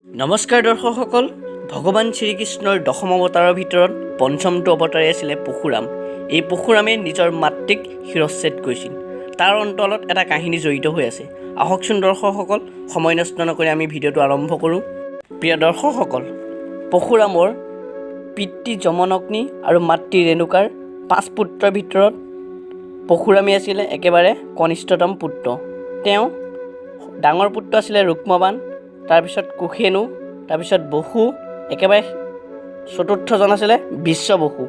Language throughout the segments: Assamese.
নমস্কাৰ দৰ্শকসকল, ভগৱান শ্ৰীকৃষ্ণৰ দশম অৱতাৰৰ ভিতৰত পঞ্চমটো অৱতাৰেই আছিলে পৰশুৰাম। এই পৰশুৰামে নিজৰ মাতৃক শিৰচ্ছেদ কৰিছিল। তাৰ অন্তলত এটা কাহিনী জড়িত হৈ আছে। আহকচোন দৰ্শকসকল, সময় নষ্ট নকৰি আমি ভিডিঅ'টো আৰম্ভ কৰোঁ। প্ৰিয় দৰ্শকসকল, পৰশুৰামৰ পিতৃ যমনগ্নি আৰু মাতৃ ৰেণুকাৰ 5 পুত্ৰৰ ভিতৰত পৰশুৰামেই আছিলে একেবাৰে কনিষ্ঠতম পুত্ৰ। তেওঁ ডাঙৰ পুত্ৰ আছিলে ৰুক্মবাণ, তাৰপিছত কুশেনু, তাৰপিছত বসু, একেবাৰে চতুৰ্থজন আছিলে বিশ্ববসু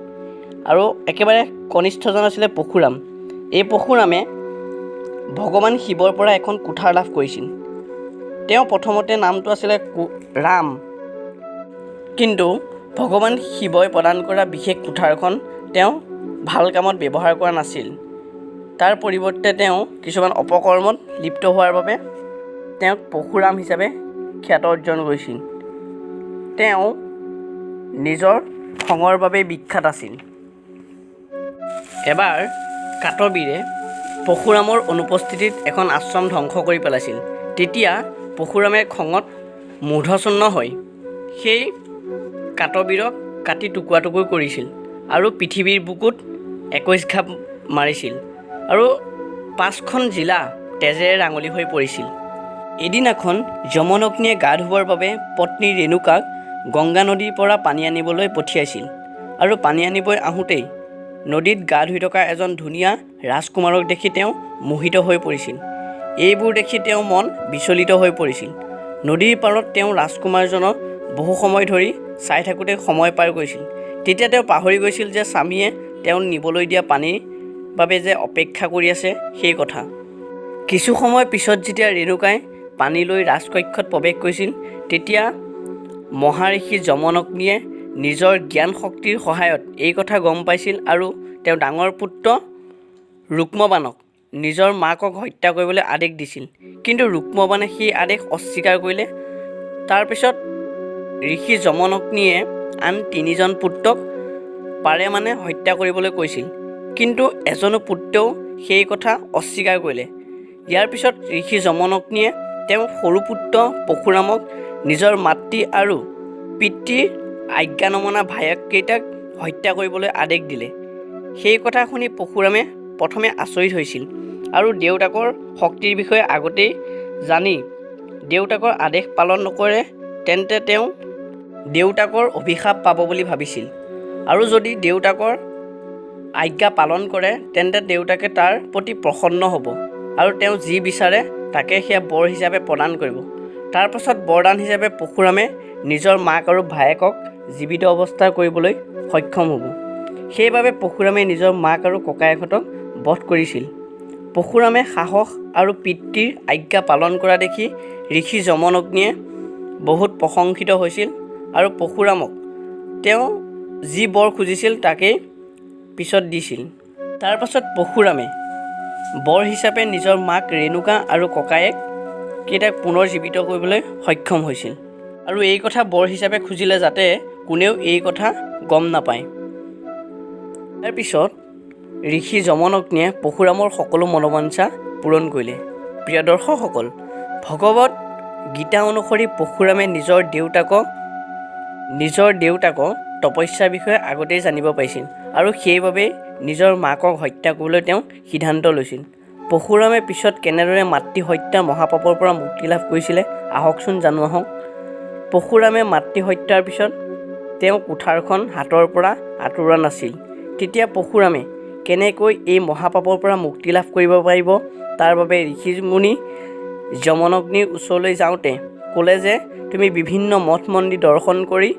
আৰু একেবাৰে কনিষ্ঠজন আছিলে পৰশুৰাম। এই পৰশুৰামে ভগৱান শিৱৰ পৰা এখন কুঠাৰ লাভ কৰিছিল। তেওঁ প্ৰথমতে নামটো আছিলে ৰাম, কিন্তু ভগৱান শিৱই প্ৰদান কৰা বিশেষ কুঠাৰখন তেওঁ ভাল কামত ব্যৱহাৰ কৰা নাছিল। তাৰ পৰিৱৰ্তে তেওঁ কিছুমান অপকৰ্মত লিপ্ত হোৱাৰ বাবে তেওঁক পৰশুৰাম হিচাপে খ্যাত অৰ্জন কৰিছিল। তেওঁ নিজৰ খঙৰ বাবে বিখ্যাত আছিল। এবাৰ কাটবীৰে পৰশুৰামৰ অনুপস্থিতিত এখন আশ্ৰম ধ্বংস কৰি পেলাইছিল। তেতিয়া পৰশুৰামে খঙত মূৰ্ধচন্ন হৈ সেই কাটবীৰক কাটি টুকুৰা টুকুৰ কৰিছিল আৰু পৃথিৱীৰ বুকুত 21 ঘাপ মাৰিছিল আৰু 5খন জিলা তেজেৰে ৰাঙলী হৈ পৰিছিল। এদিনাখন যমনগ্নিয়ে গা ধুবৰ বাবে পত্নী ৰেণুকাক গংগা নদীৰ পৰা পানী আনিবলৈ পঠিয়াইছিল আৰু পানী আনিবলৈ আহোঁতেই নদীত গা ধুই থকা এজন ধুনীয়া ৰাজকুমাৰক দেখি তেওঁ মোহিত হৈ পৰিছিল। এইবোৰ দেখি তেওঁৰ মন বিচলিত হৈ পৰিছিল। নদীৰ পাৰত তেওঁ ৰাজকুমাৰজনক বহু সময় ধৰি চাই থাকোঁতে সময় পাৰ কৰিছিল। তেতিয়া তেওঁ পাহৰি গৈছিল যে স্বামীয়ে তেওঁ নিবলৈ দিয়া পানীৰ বাবে যে অপেক্ষা কৰি আছে সেই কথা। কিছু সময় পিছত যেতিয়া ৰেণুকাই পানী লৈ ৰাজকক্ষত প্ৰৱেশ কৰিছিল, তেতিয়া মহাঋষি যমনগ্নিয়ে নিজৰ জ্ঞান শক্তিৰ সহায়ত এই কথা গম পাইছিল আৰু তেওঁ ডাঙৰ পুত্ৰ ৰুক্মবাণক নিজৰ মাকক হত্যা কৰিবলৈ আদেশ দিছিল। কিন্তু ৰুক্মবাণে সেই আদেশ অস্বীকাৰ কৰিলে। তাৰপিছত ঋষি যমনগ্নিয়ে আন 3জন পুত্ৰক পাৰে হত্যা কৰিবলৈ কৈছিল, কিন্তু এজনো পুত্ৰও সেই কথা অস্বীকাৰ কৰিলে। ইয়াৰ পিছত ঋষি যমনগ্নিয়ে তেওঁ সৰু পুত্ৰ পৰশুৰামক নিজৰ মাতৃ আৰু পিতৃৰ আজ্ঞা নমনা ভায়েককেইটাক হত্যা কৰিবলৈ আদেশ দিলে। সেই কথা শুনি পৰশুৰামে প্ৰথমে আচৰিত হৈছিল আৰু দেউতাকৰ শক্তিৰ বিষয়ে আগতেই জানি দেউতাকৰ আদেশ পালন নকৰে তেন্তে তেওঁ দেউতাকৰ অভিশাপ পাব বুলি ভাবিছিল, আৰু যদি দেউতাকৰ আজ্ঞা পালন কৰে তেন্তে দেউতাকে তাৰ প্ৰতি প্ৰসন্ন হ'ব আৰু তেওঁ যি বিচাৰে তাকে সেয়া বৰ হিচাপে প্ৰদান কৰিব। তাৰ পাছত বৰদান হিচাপে পৰশুৰামে নিজৰ মাক আৰু ভায়েকক জীৱিত অৱস্থা কৰিবলৈ সক্ষম হ'ব। সেইবাবে পৰশুৰামে নিজৰ মাক আৰু ককায়েকহঁতক বধ কৰিছিল। পৰশুৰামে সাহস আৰু পিতৃৰ আজ্ঞা পালন কৰা দেখি ঋষি যমনগ্নিয়ে বহুত প্ৰশংসিত হৈছিল আৰু পৰশুৰামক তেওঁ যি বৰ খুজিছিল তাকেই পিছত দিছিল। তাৰ পাছত পৰশুৰামে বৰ হিচাপে নিজৰ মাক ৰেণুকা আৰু ককায়েক কেইটাক পুনৰ জীৱিত কৰিবলৈ সক্ষম হৈছিল আৰু এই কথা বৰ হিচাপে খুজিলে যাতে কোনেও এই কথা গম নাপায়। তাৰ পিছত ঋষি যমনগ্নিয়ে পৰশুৰামৰ সকলো মনোবাঞ্ছা পূৰণ কৰিলে। প্ৰিয় দৰ্শকসকল, ভগৱত গীতা অনুসৰি পৰশুৰামে নিজৰ দেউতাকক তপস্যাৰ বিষয়ে আগতেই জানিব পাৰিছিল আৰু সেইবাবেই নিজৰ মাকক হত্যা কৰিবলৈ তেওঁ সিদ্ধান্ত লৈছিল। পৰশুৰামে পিছত কেনেদৰে মাতৃ হত্যা মহাপাপৰ পৰা মুক্তি লাভ কৰিছিলে আহকচোন জানো আহক। পৰশুৰামে মাতৃ হত্যাৰ পিছত তেওঁ কুঠাৰখন হাতৰ পৰা আঁতৰোৱা নাছিল। তেতিয়া পৰশুৰামে কেনেকৈ এই মহাপাপৰ পৰা মুক্তি লাভ কৰিব পাৰিব, তাৰ বাবে ঋষিমুনি যমনগ্নিৰ ওচৰলৈ যাওঁতে ক'লে যে তুমি বিভিন্ন মঠ মন্দিৰ দৰ্শন কৰি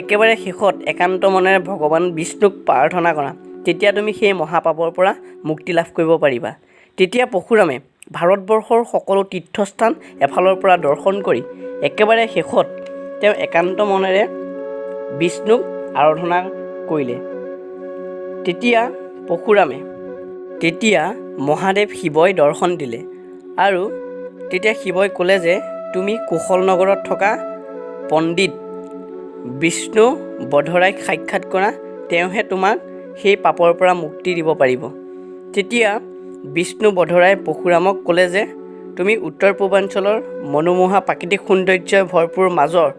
একেবাৰে শেষত একান্ত মনেৰে ভগৱান বিষ্ণুক প্ৰাৰ্থনা কৰা, তেতিয়া তুমি সেই মহাপাপৰ পৰা মুক্তি লাভ কৰিব পাৰিবা। তেতিয়া পৰশুৰামে ভাৰতবৰ্ষৰ সকলো তীৰ্থস্থান এফালৰ পৰা দৰ্শন কৰি একেবাৰে শেষত তেওঁ একান্ত মনেৰে বিষ্ণুক আৰাধনা কৰিলে। তেতিয়া মহাদেৱ শিৱই দৰ্শন দিলে আৰু তেতিয়া শিৱই ক'লে যে তুমি কুশল নগৰত থকা পণ্ডিত বিষ্ণু বধৰাইক সাক্ষাৎ কৰা, তেওঁহে তোমাক সেই পাপৰ পৰা মুক্তি দিব পাৰিব। তেতিয়া বিষ্ণু বধৰাই পৰশুৰামক ক'লে যে তুমি উত্তৰ পূৰ্বাঞ্চলৰ মনোমোহা প্ৰাকৃতিক সৌন্দৰ্যই ভৰপূৰ মাজৰ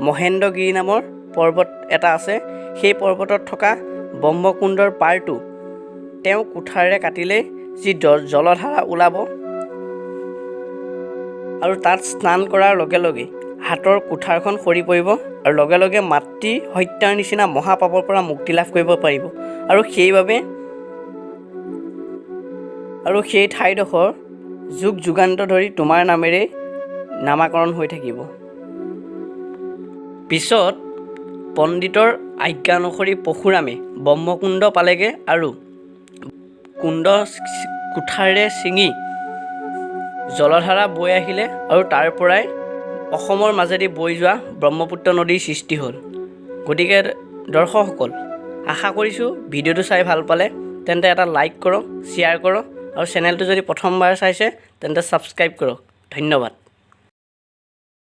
মহেন্দ্ৰগিৰি নামৰ পৰ্বত এটা আছে। সেই পৰ্বতত থকা ব্ৰহ্মকুণ্ডৰ পাৰটো তেওঁ কুঠাৰেৰে কাটিলেই যি জলধাৰা ওলাব আৰু তাত স্নান কৰাৰ লগে লগে হাতৰ কুঠাৰখন সৰি পৰিব আৰু লগে লগে মাতৃ হত্যাৰ নিচিনা মহাপাপৰ পৰা মুক্তি লাভ কৰিব পাৰিব। আৰু সেইবাবে সেই ঠাইডোখৰ যুগ যুগান্তৰ ধৰি তোমাৰ নামেৰে নামাকৰণ হৈ থাকিব। পিছত পণ্ডিতৰ আজ্ঞা অনুসৰি পৰশুৰামে ব্ৰহ্মকুণ্ড পালেগৈ আৰু কুণ্ড কুঠাৰেৰে ছিঙি জলধাৰা বৈ আহিলে আৰু তাৰ পৰাই অসমৰ মাজেদি বৈ যোৱা ব্ৰহ্মপুত্ৰ নদীৰ সৃষ্টি হ'ল। গতিকে দৰ্শকসকল, আশা কৰিছোঁ ভিডিঅ'টো চাই ভাল পালে তেন্তে এটা লাইক কৰক, শ্বেয়াৰ কৰক আৰু চেনেলটো যদি প্ৰথমবাৰ চাইছে তেন্তে ছাবস্ক্ৰাইব কৰক। ধন্যবাদ।